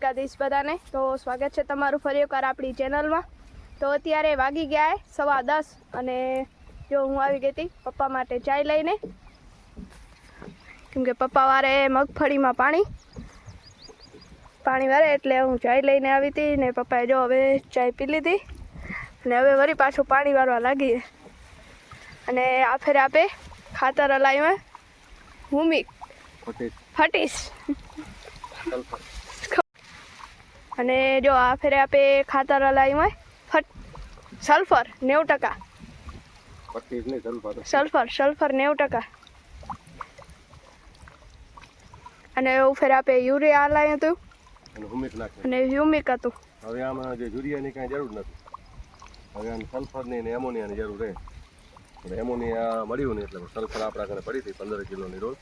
દ્વારિકાધીશ બધાને. તો સ્વાગત છે તમારું ફરી એકવાર આપણી ચેનલમાં. તો અત્યારે વાગી ગયા 10:15 અને જો હું આવી ગઈ હતી પપ્પા માટે ચાય લઈને, કેમકે પપ્પા વારે મગફળીમાં પાણી વારે એટલે હું ચાય લઈને આવી હતી ને પપ્પાએ જો હવે ચાય પી લીધી અને હવે વળી પાછું પાણી વારવા લાગીએ. અને આ ફેરે આપે ખાતર હલાવ્યું હુમિક ફટીશ અને જો આ ફેરે આપે ખાતર હલાવ્યું સલ્ફર 90%, સલ્ફર 90%. અને એવું ફેર આપે યુરિયા હલાવ્યું હતું અને હ્યુમિક હતું. હવે આમાં જે યુરિયાની કાંઈ જરૂર નથી, હવે આમ સલ્ફરની ને એમોનિયાની જરૂર રહે. એમોનિયા મળ્યું નહીં એટલે સલ્ફર આપણા ઘરે પડી હતી 15 કિલોની રોજ.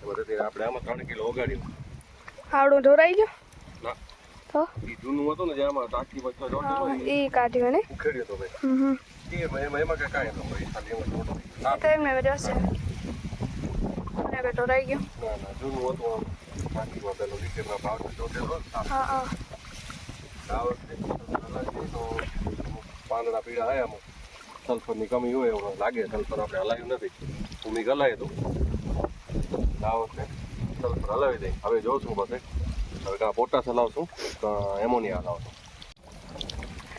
એમાંથી આપણે આમાં 3 કિલો ઓગાડ્યું. આવડું ઢોરાઈ ગયું ના તો એ જૂનું હતું ને જે આમાં ટાંકી વચ્ચે એ કાઢ્યું ને ઉખેડ્યો તો ભાઈ એમાં કાંઈ ન ભાઈ ખાલી એમાં તો એમને જશે ઢોરાઈ ગયું. ના ના જૂનું હતું આમ ટાંકીમાં પેલો લીકેજના ભાવ ચોટેલો. હા આ વખતે તો પાંદડા પીળા આવ્યા અમુક સલ્ફરની કમી હોય એવું લાગે. સલ્ફર આપણે હલાવ્યું નથી, ભૂમિક હલાવી દઉં. આ વખતે સલ્ફર હલાવી દઈ. હવે જોઉં છું પાસે હવે કાં પોટાશ હલાવશું કાં એમોનિયા હલાવશું.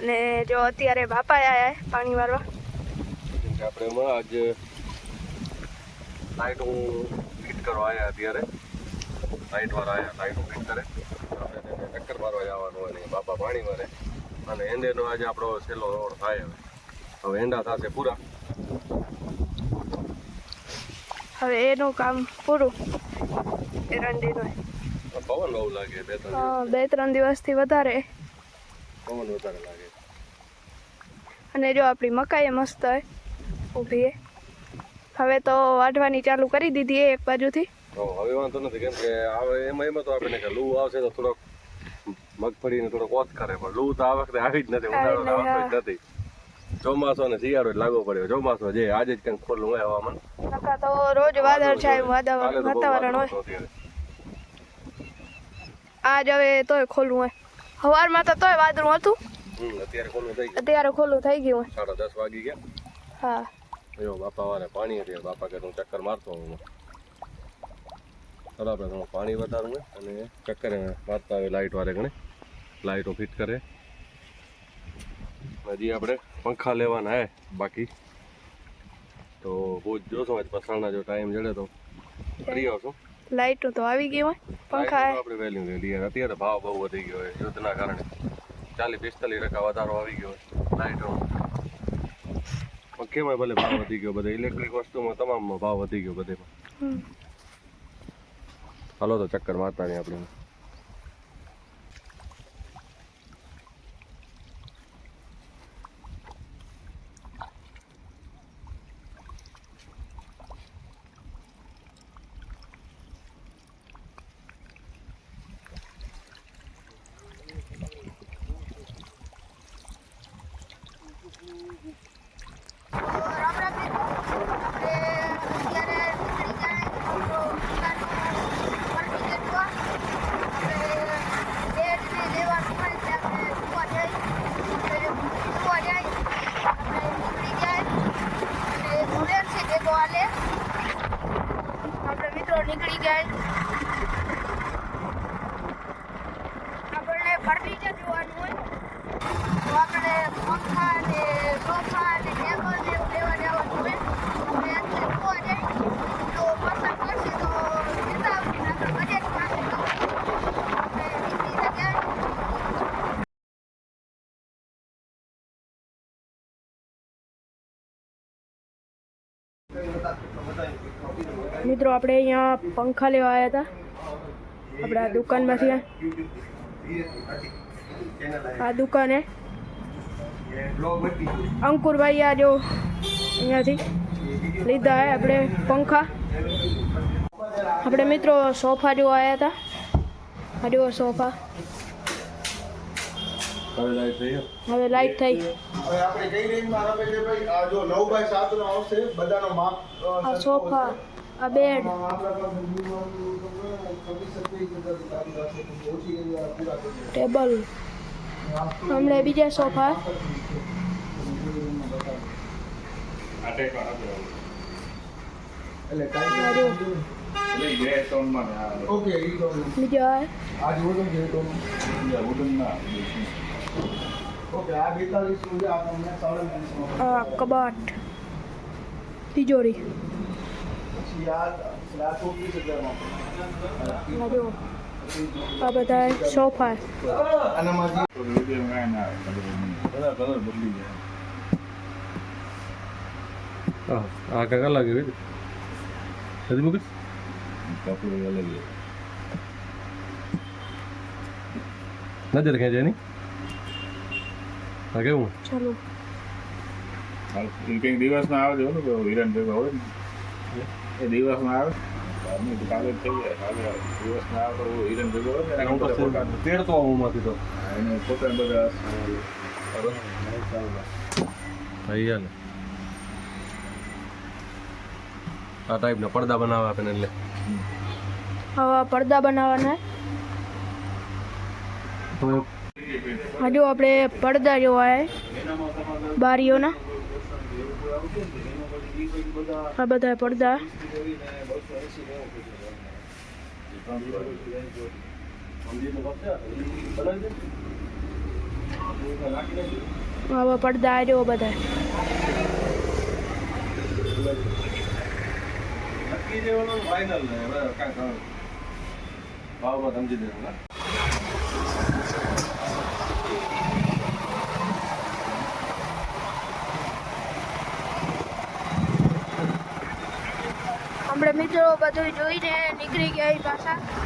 અને જો અત્યારે બાપા આવ્યા પાણી વારવા, કેમ કે આપણે એમાં આજ લાઇટ હું ફિટ કરવા આવ્યા અત્યારે. લાઇટવાળા આવ્યા, લાઇટ ફિટ કરે આપણે તેને ચક્કર મારવા જવાનું હોય ને બાપા પાણી મારે. અને એંડેનો આજે આપણો છેલ્લો રોડ થાય. હવે એંડા થશે પૂરા. હવે એનું કામ પૂરું. એરંડીનું પવન બહુ લાગે 2-3 દિવસથી વધારે પવન વધારે લાગે. અને જો આપણી મકાઈ મસ્ત હોય ઊભી. હવે તો વાઢવાની ચાલુ કરી દીધી એક બાજુથી. હવે વાંધો નથી, કેમ કે એમાં તો આપણે કે લૂ આવશે તો થોડોક મગફળીને થોડોક ઓછ કરે, પણ લૂ તો આ વખતે આવી જ નથી. ઉનાળો આવતો જ નથી. ચોમાસો ને શિયાળો જ લાગવો પડ્યો. ચોમાસો જે આજે જ કંઈક ખોલું હોય હવામાન, નકા તો રોજ વાદળ છાયું વાતાવરણ હોય. આજ હવે તોય ખોલું હોય. સવારમાં તો તોય વાદળું હતું. અત્યારે ખોલું થઈ ગયું. અત્યારે ખોલું થઈ ગયું હોય. 10:30 વાગી ગયા. હા જો બાપા વારે પાણી હતી. બાપા કે હું ચક્કર મારતો હું. ચાલો આપણે થોડું પાણી વધારવું હોય અને ચક્કર મારતા હોય. લાઇટ વારે ઘણે લાઇટો ફિટ કરે. હજી આપણે પંખા લેવાના હે બાકી. તો બહુ જ જોશો આજ પસાળના જો ટાઈમ જડે તો કરી આવશું. લાઇટો તો આવી ગઈ હોય. પંખા આપણે વેલ્યુ લઈએ. અત્યારે ભાવ બહુ વધી ગયો હોય યુદ્ધના કારણે. 40-45% વધારો આવી ગયો હોય લાઇટો. પંખેમાં ભલે ભાવ વધી ગયો, બધે ઇલેક્ટ્રિક વસ્તુમાં તમામમાં ભાવ વધી ગયો બધેમાં. હાલો તો ચક્કર મારતા નહીં આપણે. નીકળી ગયા. આપણને ફર્નિચર જોવાનું હોય તો આપણે પંખા ને સોફા ને ટેબલ ને એવું લેવા જવાનું હોય. આપણે અત્યારે જોવા જાય તો પસંદ કરશે તો હિસાબથી આપણે બજેટમાં આપણે નીકળી શક્યા. મિત્રો આપણે અહીંયા પંખા લેવા આવ્યા હતા આપણા દુકાનમાંથી. આ દુકાને અંકુરભાઈ આ જો અહીંયાથી લીધા હે આપણે પંખા. આપણે મિત્રો સોફા જોવા આવ્યા હતા. આ જો સોફા હવે લાઈટ થઈ. હવે આપણે કઈ રેન્જમાં આવે છે ભાઈ? આ જો 9x7 નો આવશે બધાનો માપ. આ સોફા આ બેડ ટેબલ હમણાં બીજા સોફા બીજા કબાટ તિજોરી આ બધા સોફા આ કાંક અલગ હોય હજી મૂકી નજર ખેંચે નહીં હા કેવું ચાલો કંઈક દિવસમાં આવે છે ને હિરણ ભેગા હોય ને એ દિવસમાં આવે કાલે થઈ જાય કાલે દિવસમાં આવે તો હિરણ ભેગો હોય ને એના ફોટા તેડતો આવું માંથી તો એને પોતે બધા ભાઈ હાલે આ ટાઈપના પડદા બનાવવા આપે ને એટલે હવે પડદા બનાવવાના તો હજુ આપણે પડદા જોવા બારીઓના આ બધા પડદા આવા પડદા આવ્યો બધા નક્કી જેવાનું ફાઇનલ ને હવે કાંઈ ભાવમાં સમજી દેવું ને આપણે મિત્રો બધું જોઈને નીકળી ગયા પાછા